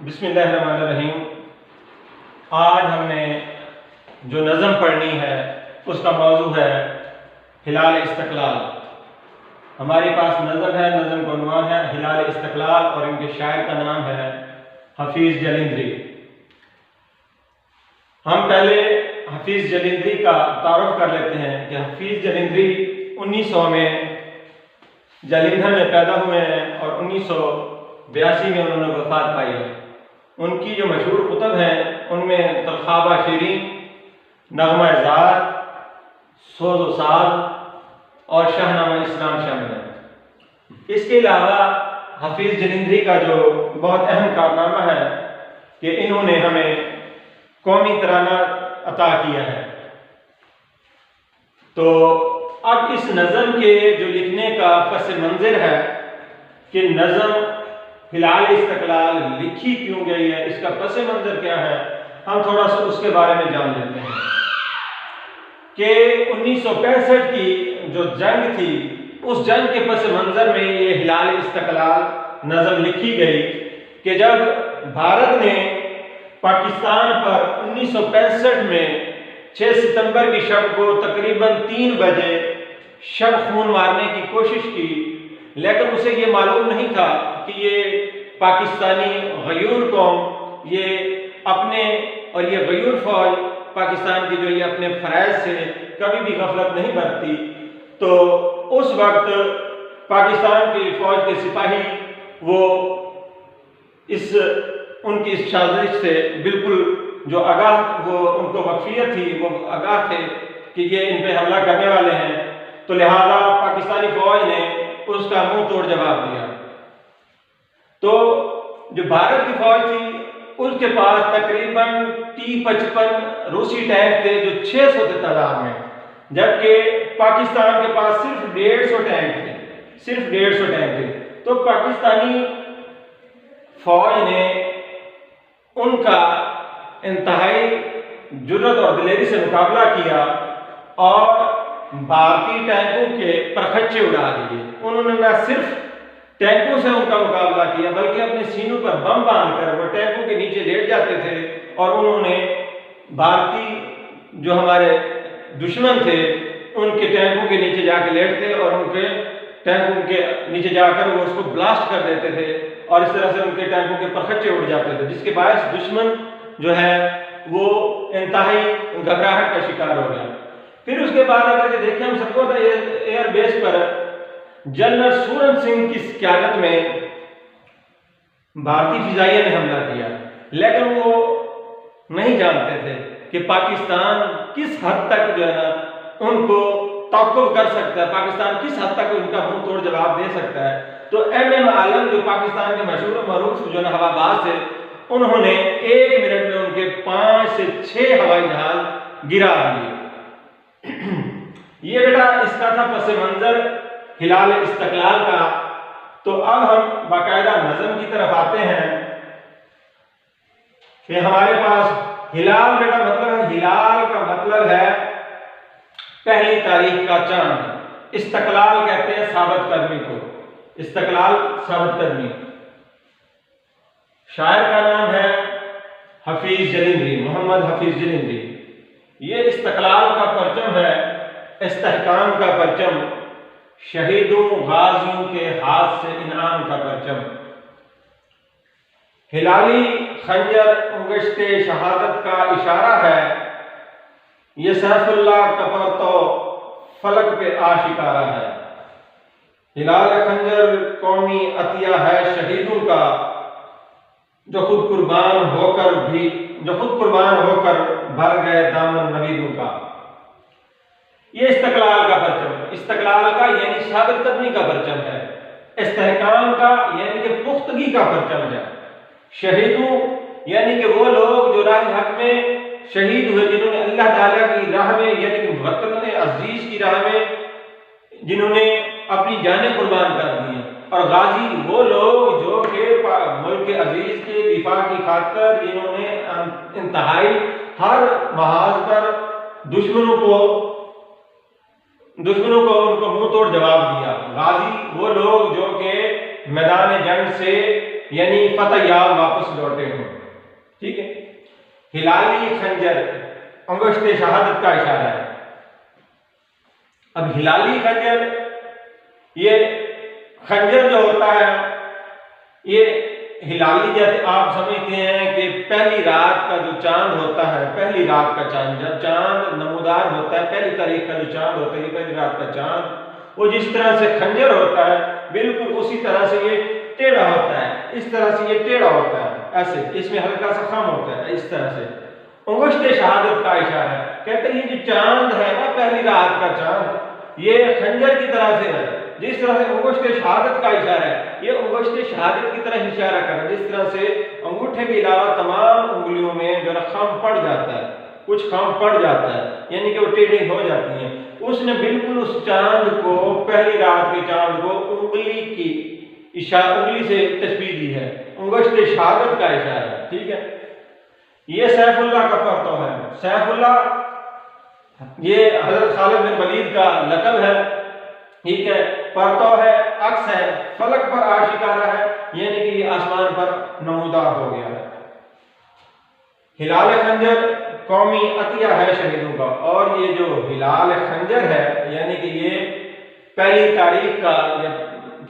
बिस्मिल्लाहिर्रहमानिर्रहीम। आज हमने जो नज़म पढ़नी है उसका मौजू है हिलाल इस्तक़लाल। हमारे पास नज़म है, नज़म का उन्वान है हिलाल इस्तक़लाल और इनके शायर का नाम है हफीज़ जलिंद्री। हम पहले हफीज़ जलिंद्री का तारुफ कर लेते हैं कि हफीज़ जलिंद्री 1900 में जालंधर में पैदा हुए हैं और 1982 में उन्होंने वफ़ात पाई है। उनकी जो मशहूर कुतब हैं उनमें तलखाबा शीरीं, नगमा ज़ाद, सोज़ व साज़ और शाहनामा इस्लाम शामिल है। इसके अलावा हफीज़ जलिंद्री का जो बहुत अहम कारनामा है कि इन्होंने हमें कौमी तराना अता किया है। तो अब इस नज़म के जो लिखने का पस मंज़र है कि नज़म हिलाल इस्तक़लाल लिखी क्यों गई है, इसका पस मंज़र क्या है, हम थोड़ा सा उसके बारे में जान लेते हैं कि 1965 की जो जंग थी उस जंग के पस मंज़र में ये हिलाल इस्तक़लाल नज़म लिखी गई कि जब भारत ने पाकिस्तान पर 1965 में 6 सितंबर की शब को तकरीबन 3 बजे शब खून मारने की कोशिश की, लेकिन उसे ये मालूम नहीं था कि ये पाकिस्तानी गयूर कौम ये अपने और ये गयूर फौज पाकिस्तान की जो ये अपने फ़राइज़ से कभी भी गफलत नहीं बरती। तो उस वक्त पाकिस्तान की फ़ौज के सिपाही वो उनकी इस साजिश से बिल्कुल जो आगाह, वो उनको वक्फियत थी, वो आगाह थे कि ये इन पे हमला करने वाले हैं। तो लिहाजा पाकिस्तानी फ़ौज ने उसका मुंह तोड़ जवाब दिया। तो जो भारत की फ़ौज थी उसके पास तकरीबन T-55 रूसी टैंक थे जो 600 थे तादाद में, जबकि पाकिस्तान के पास सिर्फ 150 टैंक थे, सिर्फ 150 टैंक थे। तो पाकिस्तानी फ़ौज ने उनका इंतहाई जुर्रत और दिलेरी से मुकाबला किया और भारतीय टैंकों के परखच्चे उड़ा दिए। उन्होंने न सिर्फ टैंकों से उनका मुकाबला किया बल्कि अपने सीनों पर बम बांधकर वो टैंकों के नीचे लेट जाते थे और उन्होंने भारतीय जो हमारे दुश्मन थे उनके टैंकों के नीचे जाकर लेटते और उनके टैंकों के नीचे जाकर वो उसको ब्लास्ट कर देते थे और इस तरह से उनके टैंकों के परखच्चे उड़ जाते थे, जिसके बायस दुश्मन जो है वो इंतहाई घबराहट का शिकार हो गया। फिर उसके बाद अगर देखें हम सरगोदा एयरबेस पर जनरल सूरज सिंह की क़यादत में भारतीय फिजाइया ने हमला किया, लेकिन वो नहीं जानते थे कि पाकिस्तान किस हद तक जो है ना उनको ताक़ुब कर सकता है, पाकिस्तान किस हद तक उनका मुंह तोड़ जवाब दे सकता है। तो MM आलम जो पाकिस्तान के मशहूर मरूफ जो है हवाबाज थे, उन्होंने 1 मिनट में उनके 5 से 6 हवाई जहाज गिरा दिए। ये बेटा इसका था पस मंजर हिलाल इस्तक़लाल का। तो अब हम बाकायदा नज़म की तरफ आते हैं कि हमारे पास हिलाल बेटा मतलब है, हिलाल का मतलब है पहली तारीख का चांद। इस्तक़लाल कहते हैं साबित कदमी को, इस्तक़लाल साबित कदमी। शायर का नाम है हफीज़ जलिंद्री, मोहम्मद हफीज़ जलिंद्री। ये इस्तक़लाल का परचम है, इस्तेहकाम का परचम, शहीदों गाजियों के हाथ से इनाम का परचम। हिलाली खंजर उंगश्ते शहादत का इशारा है, ये सैफुल्लाह का परतो फलक पे आशिकारा है। हिलाल खंजर कौमी अतिया है शहीदों का, जो खुद कुर्बान होकर भर गए दामन नवीदों का। ये इस्तक़लाल का परचम, इस्तक़लाल का यानी साबित कदमी का परचम है, इस्तेहकाम का यानी कि पुख्तगी का परचम है, शहीदों यानी कि वो लोग जो राह हक में शहीद हुए, जिन्होंने अल्लाह ताला की राह में यानी कि वतन अजीज की राह में जिन्होंने अपनी जानें कुर्बान कर दी हैं, और गाजी वो लोग जो कि मुल्क अजीज के दिफा की खातिर जिन्होंने इंतहाई हर महाज पर दुश्मनों को उनको मुंह तोड़ जवाब दिया। गाजी वो लोग जो कि मैदान जंग से यानी फतह याब वापस लौटे हों। ठीक है, हिलाली खंजर अंगुश्त शहादत का इशारा है। अब हिलाली खंजर, ये खंजर जो होता है ये हिलाली, जैसे आप समझते हैं कि पहली रात का जो चांद होता है, पहली रात का चांद, जब चांद नमूदार होता है, पहली तारीख का जो चांद होता है, ये पहली रात का चांद, वो जिस तरह से खंजर होता है बिल्कुल उसी तरह से ये टेढ़ा होता है, इस तरह से ये टेढ़ा होता है, ऐसे इसमें हल्का सा खम होता है, इस तरह से अंगुश्त शहादत का इशारा है। कहते हैं ये जो चांद है ना, पहली रात का चांद, ये खंजर की तरह से है, जिस तरह से अंगुश्त शहादत का इशारा है, ये अंगुश्त शहादत की तरह इशारा कर रहा है, जिस तरह से अंगूठे के अलावा तमाम उंगलियों में जो खम पड़ जाता है, कुछ खम पड़ जाता है, यानी कि वो टेढ़ी हो जाती हैं। उसने बिल्कुल उस चांद को, पहली रात के चांद को उंगली से तस्बीह दी है, अंगुश्त शहादत का इशारा है। ठीक है, ये सैफुल्लाह का परतव है। सैफुल्लाह ये हजरत खालिद बिन वलीद का लक़ब है। ठीक है, परतव है, अक्स है, फलक पर आशिकारा है, यानी कि ये आसमान पर नमूदार हो गया है। हिलाल खंजर कौमी अतिया है शहीदों का, और ये जो हिलाल खंजर है यानी कि ये पहली तारीख का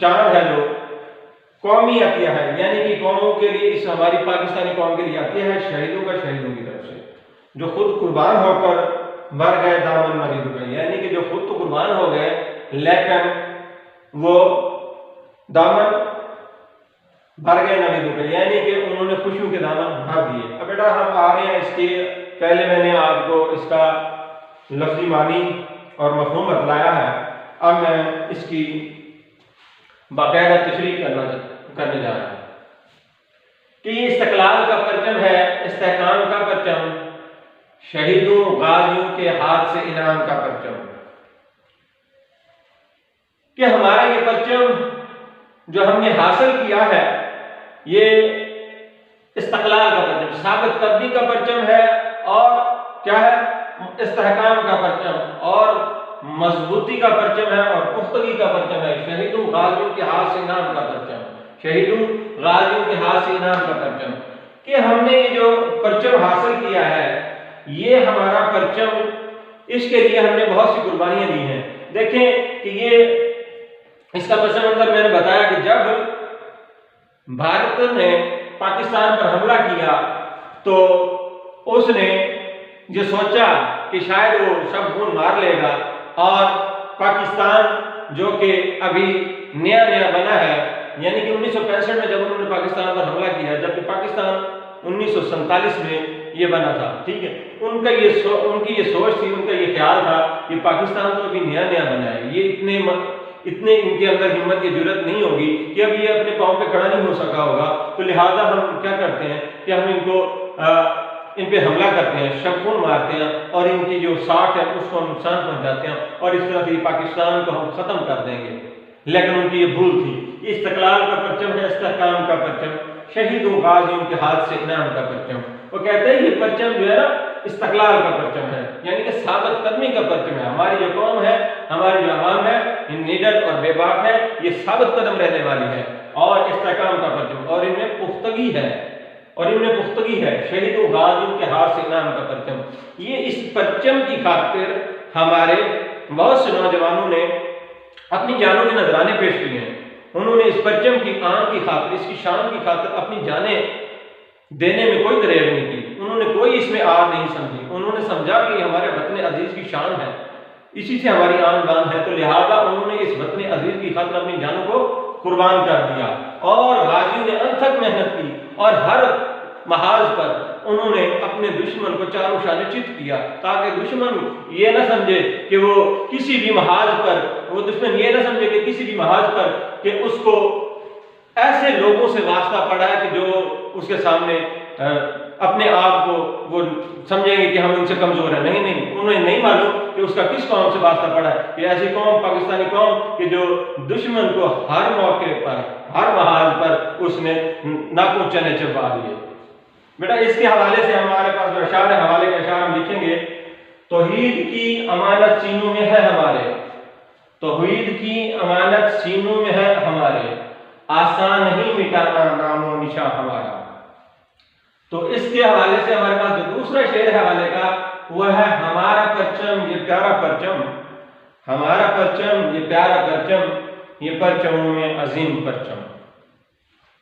चांद है जो कौमी अतिया है, यानी कि कौमों के लिए, इस हमारी पाकिस्तानी कौम के लिए अतिया है शहीदों का, शहीदों की तरफ से जो खुद कुर्बान होकर मर गए दामन मरीद का, यानी कि जो खुद तो कुर्बान हो गए लेकिन वो दामन भर गए नबीदों का, यानी कि उन्होंने खुशियों के दामन भर दिए। अब बेटा हम आ रहे हैं, इसके पहले मैंने आपको इसका लफ्जी मानी और मफहूम बतलाया है, अब मैं इसकी बाकायदा तशरीह करने जा रहा हूं कि ये इस्तक़लाल का परचम है, इस्तेहकाम का परचम, शहीदों गाजियों के हाथ से इनाम का परचम, कि हमारा ये परचम जो हमने हासिल किया है ये इस्तक़लाल का परचम, साबित कदमी का परचम है, और क्या है, इस्तेहकाम का परचम और मजबूती का परचम है और पुख्तगी का परचम है। शहीदों गाजियों के हाथ से इनाम का परचम, शहीदों गाजियों के हाथ से इनाम का परचम, कि हमने ये जो परचम हासिल किया है ये हमारा परचम, इसके लिए हमने बहुत सी कुर्बानियां दी हैं। देखें कि ये इसका पस मंजर मैंने बताया कि जब भारत ने पाकिस्तान पर हमला किया तो उसने ये सोचा कि शायद वो सब खून मार लेगा, और पाकिस्तान जो कि अभी नया नया बना है, यानी कि 1965 में जब उन्होंने पाकिस्तान पर हमला किया, जबकि पाकिस्तान 1947 में ये बना था। ठीक है, उनकी ये सोच थी, उनका ये ख्याल था कि पाकिस्तान तो अभी नया नया बना है, ये इतने इनके अंदर हिम्मत की जरूरत नहीं होगी कि अब ये अपने पाँव पे खड़ा नहीं हो सका होगा, तो लिहाजा हम क्या करते हैं कि हम इन पे हमला करते हैं, शबखून मारते हैं और इनकी जो साख है उसको हम नुकसान पहुंचाते हैं, और इस तरह से पाकिस्तान को हम खत्म कर देंगे। लेकिन उनकी ये भूल थी। इस्तक़लाल का परचम है, इस्तेहकाम का परचम, शहीदों गाजियों के हाथ से इनाम का परचम। वो कहते हैं ये परचम जो है ना इस्तक़लाल का परचम है, यानी कि साबित कदमी का परचम है। हमारी जो कौम है, हमारी जो अवाम है, ये निडर और बेबाक है, ये साबित कदम रहने वाली है, और इस्तेहकाम का परचम, और इनमें पुख्तगी है, शहीदों गाजियों के हाथ से इनाम का परचम। ये इस परचम की खातिर हमारे बहुत से नौजवानों ने अपनी जानों के नजराने पेश किए हैं। उन्होंने इस परचम की आन की खातिर, इसकी शान की खातिर अपनी जानें देने में कोई दरेर नहीं की, उन्होंने कोई इसमें आर नहीं समझी। उन्होंने समझा कि हमारे वतन अजीज की शान है, इसी से हमारी आन बान है, तो लिहाजा उन्होंने इस वतन अजीज की खातिर अपनी जानों को कुर्बान कर दिया, और गाजियों ने अनथक मेहनत की, और हर महाज पर उन्होंने अपने दुश्मन को चारों शाने चित किया, ताकि दुश्मन ये न समझे कि वो किसी भी महाज पर, वो दुश्मन ये न समझे कि किसी भी महाज पर कि उसको ऐसे लोगों से वास्ता पड़ा है कि जो उसके सामने अपने आप को वो समझेंगे कि हम उनसे कमजोर है। नहीं, उन्हें नहीं मालूम कि उसका किस कौम से वास्ता पड़ा है, कि ऐसी कौम, पाकिस्तानी कौम कि जो दुश्मन को हर मौके पर, हर महाज पर उसने नाकों चने चबा दिए। बेटा इसके हवाले से हमारे पास जो अशार है, हवाले के अशार हम लिखेंगे, तौहीद की अमानत सीनों में है हमारे, तौहीद की अमानत सीनों में है हमारे, आसान नहीं मिटाना नामो निशा हमारा। तो इसके हवाले से हमारे पास जो दूसरा शेर है हवाले का वह है हमारा परचम ये प्यारा परचम, हमारा परचम ये प्यारा परचम, ये परचमों में अजीम परचम।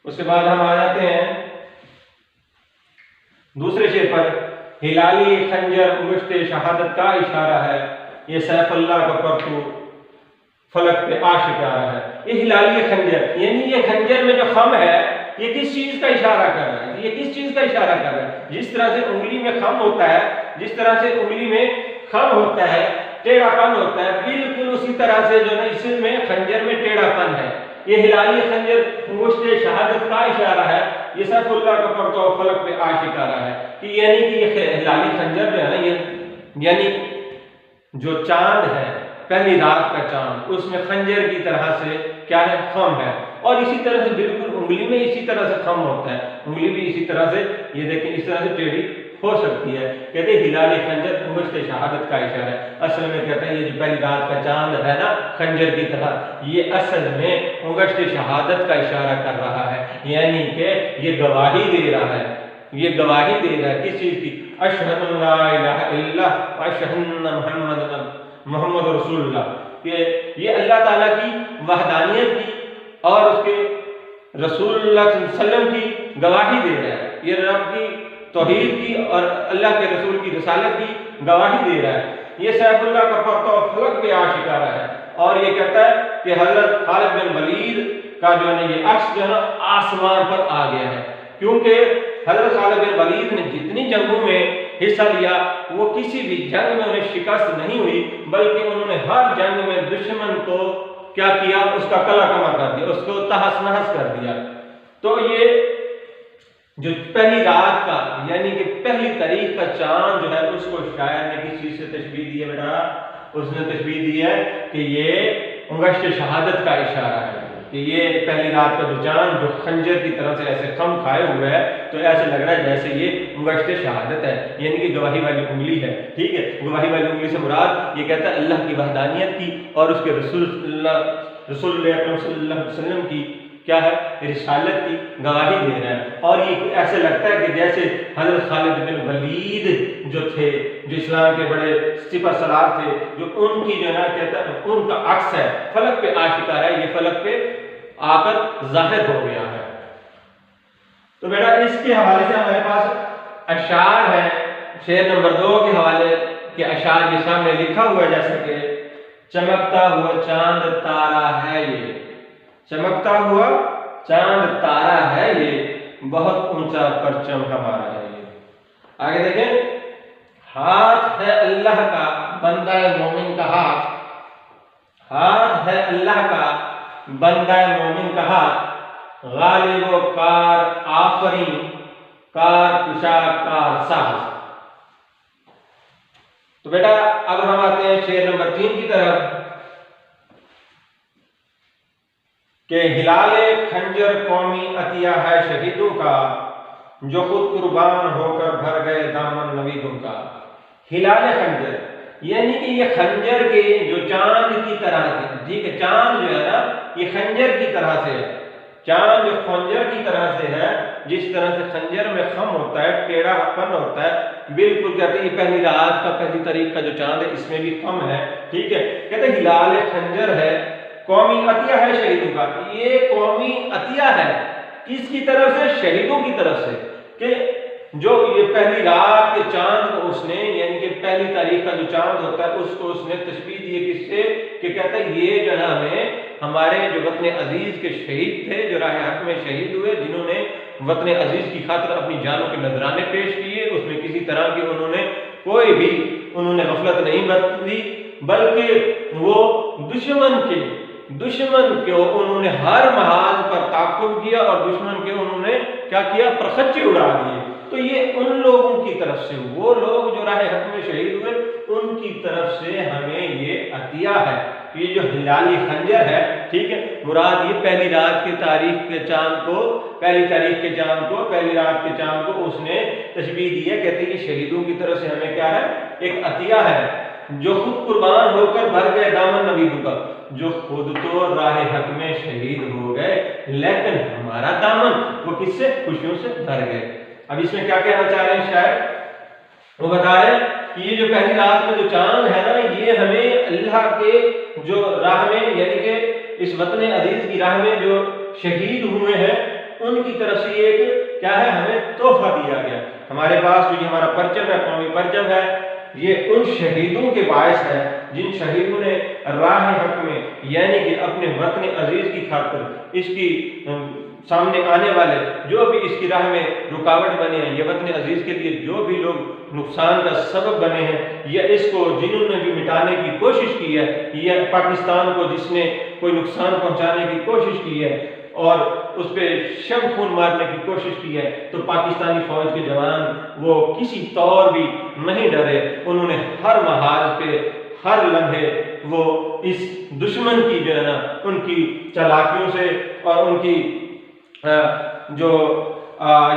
उसके बाद हम आ जाते हैं दूसरे शेर पर, हिलाली खंजर उंगश्ते शहादत का इशारा है, ये सैफुल्लाह का परतू फलक पे आशिकारा है। ये हिलाली खंजर यानी ये खंजर में जो खम है ये किस चीज का इशारा कर रहा है, ये किस चीज का इशारा कर रहा है। जिस तरह से उंगली में खम होता है, जिस तरह से उंगली में खम होता है, टेढ़ापन होता है, बिल्कुल उसी तरह से जो है इसमें खंजर में टेढ़ापन है। ये हिलाली खंजर उंगश्ते शहादत का इशारा है, ये सैफुल्लाह का परतू फलक पे आशिकारा है कि यानी कि ये हिलाली खंजर जो है ना, ये यानी जो चांद है पहली रात का चांद उसमें खंजर की तरह से क्या है खम है, और इसी तरह से बिल्कुल उंगली में इसी तरह से खम होता है, उंगली भी इसी तरह से ये देखें इस तरह से टेढ़ी हो सकती है। कहते हैं हिलाली खंजर उंगश्ते शहादत का इशारा है। असल में कहते हैं ये जो पहली रात का चांद है ना खंजर की तरह, ये असल में उंगश्ते शहादत का इशारा कर रहा है, यानी कि ये गवाही दे रहा है, ये गवाही दे रहा है किस चीज की, अशहदु ला इलाहा इल्लल्लाह व अशहदु अन्ना मोहम्मद रसूलुल्लाह। ये अल्लाह ताला की वहदानियत की और उसके रसूलुल्लाह सल्लल्लाहु अलैहि वसल्लम की गवाही दे रहा है, ये रब की तौहीद की और अल्लाह के रसूल की रिसालत की गवाही दे रहा है। ये सैफुल्लाह का परतू फलक पे आशिकारा है, और ये कहता है कि हजरत खालिद बिन वलीद का जो है ये अक्स जो है ना आसमान पर आ गया है, क्योंकि हजरत खालिद बिन वलीद ने जितनी जंगों में हिस्सा लिया वो किसी भी जंग में उन्हें शिकस्त नहीं हुई, बल्कि उन्होंने हर जंग में दुश्मन को क्या किया, उसका कला कमा कर दिया, उसको तहस नहस कर दिया। तो ये जो पहली रात का यानी कि पहली तारीख का चांद जो है उसको शायर ने किस चीज से तशबीह दी है बेटा, उसने तशबीह दी है कि ये उंगश्त शहादत का इशारा है, कि ये पहली रात का जो चांद जो खंजर की तरह से ऐसे खम खाए हुए है, तो ऐसे लग रहा है जैसे ये उंगश्त शहादत है, यानी कि गवाही वाली उंगली है। ठीक है, गवाही वाली उंगली से मुराद ये कहता है अल्लाह की वहदानियत की और उसके रसूल सल्लल्लाहु अलैहि वसल्लम की क्या है रिसालत की गवाही दे रहा है। और ये ऐसे लगता है कि जैसे हजरत खालिद बिन वलीद जो थे, जो इस्लाम के बड़े सिपह सलार थे, जो उनकी जो है कहता है उनका अक्स है, फलक पे आशिकार है, ये फलक पे आकर जाहिर हो गया है। तो बेटा इसके हवाले से हमारे पास अशार है, शेर नंबर 2 के हवाले के अशार ये सामने लिखा हुआ है, जैसे कि चमकता हुआ चांद तारा है ये, चमकता हुआ चांद तारा है ये, बहुत ऊंचा परचम हमारा है ये। आगे देखें, हाथ है अल्लाह का बंदा मोमिन का हाथ, हाथ है अल्लाह का बंदा मोमिन का हाथ, गालिब कार आफरी कार कुशा कार साहस। तो बेटा अब हम आते हैं शेर नंबर 3 की तरफ कि हिलाले खंजर कौमी अतिया है शहीदों का, जो खुद कुर्बान होकर भर गए दामन नवीदों का। हिलाले खंजर यानी कि ये खंजर के जो चांद की तरह से, ठीक है, चांद जो है ना ये खंजर की तरह से है, चांद जो खंजर की तरह से है, जिस तरह से खंजर में खम होता है, टेढ़ापन होता है, बिल्कुल कहते हैं ये पहली रात का पहली तारीख का जो चांद है इसमें भी खम है। ठीक है, कहते हैं हिलाले खंजर है कौमी अतिया है शहीदों का, ये कौमी अतिया है किसकी तरफ से, शहीदों की तरफ से, कि जो ये पहली रात के चांद को उसने यानी कि पहली तारीख का जो चांद होता है उसको उसने तशबीह दी है किससे, कि कहता है ये जो है हमें हमारे जो वतन अजीज के शहीद थे, जो राह हक में शहीद हुए, जिन्होंने वतन अजीज की खातिर अपनी जानों के नजराने पेश किए, उसमें किसी तरह की उन्होंने कोई भी उन्होंने गफलत नहीं बरती, बल्कि वो दुश्मन के उन्होंने हर महाज पर ताकुब किया और दुश्मन के उन्होंने क्या किया, प्रखच्चे उड़ा दिए। तो ये उन लोगों की तरफ से, वो लोग जो राह हक में शहीद हुए उनकी तरफ से हमें ये अतिया है, ये जो हिलाली खंजर है, ठीक है, मुराद ये पहली रात की तारीख के चांद को, पहली तारीख के चांद को, पहली रात के चांद को उसने तशबीह दी है, कहते हैं कि शहीदों की तरफ से हमें क्या है, एक अतिया है, जो खुद कुर्बान होकर भर गए दामन नबीदों का। जो खुद तो राह हक में शहीद हो गए, लेकिन हमारा दामन वो किससे, खुशियों से भर गए। अब इसमें क्या कहना चाह रहे हैं शायद, वो बता रहे हैं कि ये जो पहली रात में जो चांद है ना, ये हमें अल्लाह के जो राह में, यानी कि इस वतन अजीज की राह में जो शहीद हुए हैं उनकी तरफ से एक क्या है, हमें तोहफा दिया गया। हमारे पास जो ये हमारा परचम है, कौमी परचम है, ये उन शहीदों के बायस है जिन शहीदों ने राह हक में यानी कि अपने वतन अजीज की खातिर इसकी सामने आने वाले जो भी इसकी राह में रुकावट बने हैं, ये वतन अजीज के लिए जो भी लोग नुकसान का सबब बने हैं, या इसको जिन्होंने भी मिटाने की कोशिश की है, या पाकिस्तान को जिसने कोई नुकसान पहुंचाने की कोशिश की है और उस पर शब खून मारने की कोशिश की है, तो पाकिस्तानी फौज के जवान वो किसी तौर भी नहीं डरे। उन्होंने हर महाज पे हर लम्हे वो इस दुश्मन की जो है ना, उनकी चालाकियों से और उनकी जो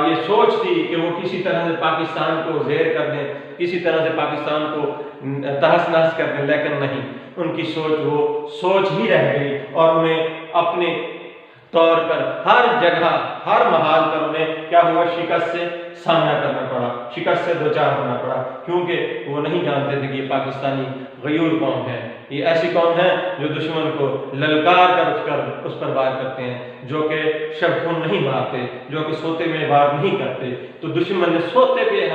ये सोच थी कि वो किसी तरह से पाकिस्तान को ज़ेर कर दें, किसी तरह से पाकिस्तान को तहस नहस कर दें, लेकिन नहीं, उनकी सोच वो सोच ही रह गई और उन्हें अपने तौर पर हर जगह हर महाल पर उन्हें क्या हुआ, शिकस्त से सामना करना पड़ा, शिकस्त से दो चार होना पड़ा, क्योंकि वो नहीं जानते थे कि ये पाकिस्तानी गयूर कौम है, ये ऐसी कौम है जो दुश्मन को ललकार कर उस पर वार करते हैं, जो कि शब खून नहीं मारते, जो कि सोते में वार नहीं करते। तो दुश्मन ने सोते पे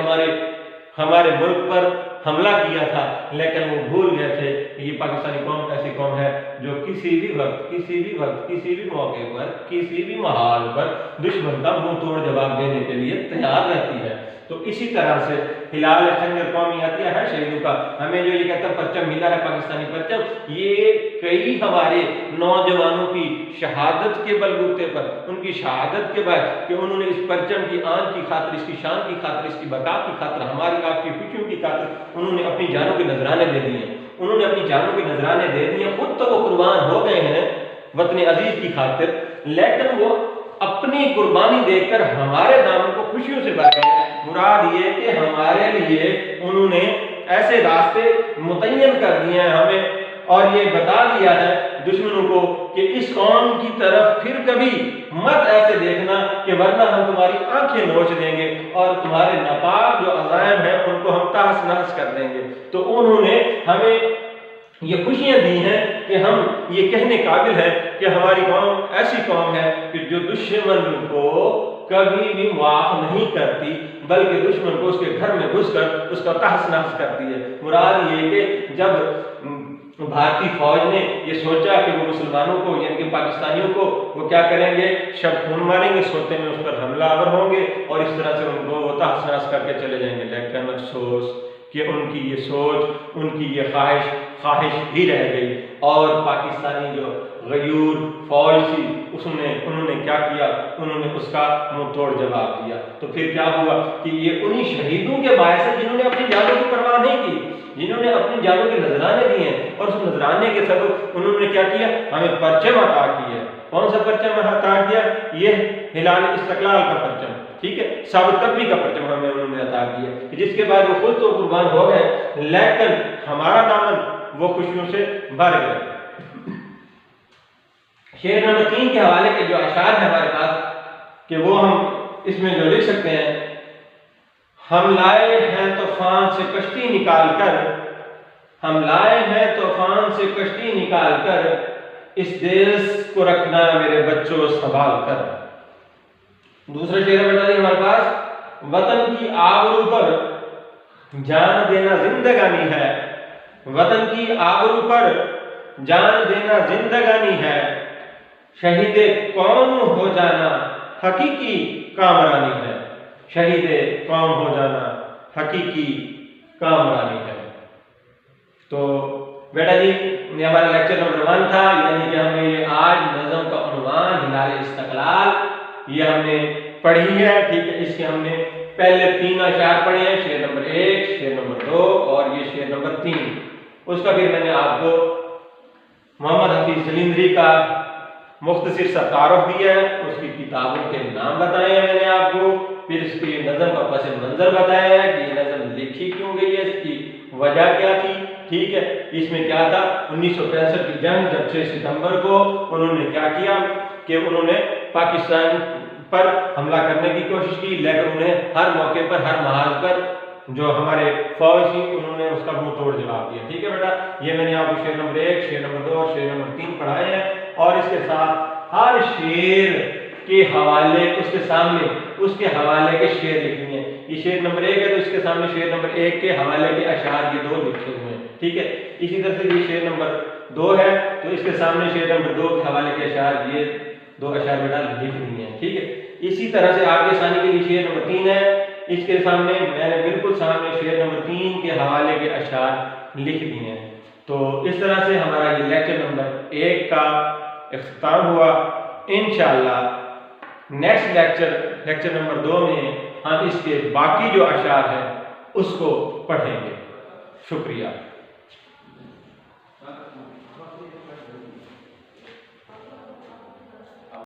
हमारे मुल्क पर हमला किया था, लेकिन वो भूल गए थे कि ये पाकिस्तानी कौम ऐसी कौम है जो किसी भी वक्त किसी भी मौके पर किसी भी माहौल पर दुश्मन का मुंह तोड़ जवाब देने के लिए तैयार रहती है। तो इसी तरह से हिलाल खंजर कौमी अतिया है शहीदों का, हमें जो ये कहता परचम मिला है पाकिस्तानी परचम, ये कई हमारे नौजवानों की शहादत के बलबूते पर, उनकी शहादत के बाद कि उन्होंने इस परचम की आन की खातिर, इसकी शान की खातिर, इसकी बका की खातिर, हमारी आपकी खुशियों की खातिर उन्होंने अपनी जानों के नजराने दे दिए, उन्होंने अपनी जानों के नजराने दे दिए। खुद तो वो कुर्बान हो गए हैं वतन अजीज की खातिर, लेकिन वो अपनी कुर्बानी देखकर हमारे दामन को खुशियों से भर गए। मुराद ये कि हमारे लिए उन्होंने ऐसे रास्ते मुतय्यन कर दिए हैं हमें, और ये बता दिया है दुश्मनों को कि इस कौम की तरफ फिर कभी मत ऐसे देखना कि वरना हम तुम्हारी आंखें नोच देंगे और तुम्हारे नापाक जो अज़ाइम हैं उनको हम तहस नहस कर देंगे। तो उन्होंने हमें ये खुशियां दी हैं कि हम ये कहने काबिल है कि हमारी कौम ऐसी कौम है कि जो दुश्मन को कभी भी माफ नहीं करती, बल्कि दुश्मन को उसके घर में घुसकर उसका तहस नहस करती है। मुराद ये कि जब भारतीय फौज ने ये सोचा कि वो मुसलमानों को यानी कि पाकिस्तानियों को वो क्या करेंगे, शब खून मारेंगे, सोते में उस पर हमलावर होंगे और इस तरह से उनको वो तहस नहस करके चले जाएंगे, लेकिन अफसोस कि उनकी ये सोच, उनकी ये ख्वाहिश ही रह गई और पाकिस्तानी जो गयूर फौज थी उन्होंने क्या किया, उन्होंने उसका मुंह तोड़ जवाब दिया। तो फिर क्या हुआ कि ये उन्हीं शहीदों के बायस है जिन्होंने अपनी जानों की परवाह नहीं की, जिन्होंने अपनी जानों के नजराने दिए और उस नजराने के सबब उन्होंने क्या किया, हमें परचम अता किया। कौन सा परचम अता किया? ये हिलाल इस्तक़लाल का परचम, ठीक है, साबित कदमी का परचम हमें उन्होंने अता किया, जिसके बाद वो खुद तो कुर्बान हो गए, लेकिन हमारा दामन वो खुशियों से भर गया। शेर नंबर 3 के हवाले के जो अशार है हमारे पास कि वो हम इसमें जो लिख सकते हैं, हम लाए हैं तूफान से कश्ती निकाल कर, हम लाए हैं तूफान से कश्ती निकाल कर, इस देश को रखना मेरे बच्चों संभाल कर। दूसरा शेर बता दी हमारे पास, वतन की आबरू पर जान देना जिंदगानी है, वतन की आबरू पर जान देना जिंदगानी है, शहीदे कौम हो जाना हकीकी कामरानी है, शहीदे कौम हो जाना हकीकी कामरानी है। तो बेटा जी ये हमारा लेक्चर नंबर 1 था, यानी कि हमने आज नज़म का उन्वान हिलाल इस्तक़लाल ये हमने पढ़ी है, ठीक है। इसके हमने पहले 3 अशार पढ़े हैं, शेर नंबर 1, शेर नंबर 2 और ये शेर नंबर 3। उसका फिर मैंने आपको मोहम्मद हफीज जलिंदरी का मुख्तसर सा तारुफ दिया है, उसकी किताबों के नाम बताए हैं मैंने आपको, फिर इसकी नज़म का पस मंज़र बताया है कि ये नज़म लिखी क्यों गई है, इसकी वजह क्या थी, ठीक है। इसमें क्या था, 1965 की जंग, जब 6 सितंबर को उन्होंने क्या किया कि उन्होंने पाकिस्तान पर हमला करने की कोशिश की, लेकिन उन्हें हर मौके पर, हर महाज पर जो हमारे फौज थी उन्होंने उसका मुंह तोड़ जवाब दिया। ठीक है बेटा, ये मैंने आपको शेर नंबर 1, शेर नंबर 2 और शेर नंबर 3 पढ़ाए हैं, और इसके साथ हर शेर के हवाले उसके सामने उसके हवाले के शेर लिखनी है। ये शेर नंबर 1 है तो इसके सामने शेर नंबर 1 के हवाले के अशार ये 2 लिखे हुए हैं। ठीक है, इसी तरह से ये शेर नंबर 2 है तो इसके सामने शेर नंबर 2 के हवाले के अशार, ये 2 अशार बेटा लिखनी है। ठीक है, इसी तरह से आपके आसानी के लिए शेर नंबर 3 है, इसके सामने मैंने बिल्कुल सामने शेर नंबर 3 के हवाले के अशार लिख दिए हैं। तो इस तरह से हमारा ये लेक्चर नंबर 1 का इख्तिताम हुआ। इंशाअल्लाह नेक्स्ट लेक्चर नंबर 2 में हम इसके बाकी जो अशार है उसको पढ़ेंगे। शुक्रिया।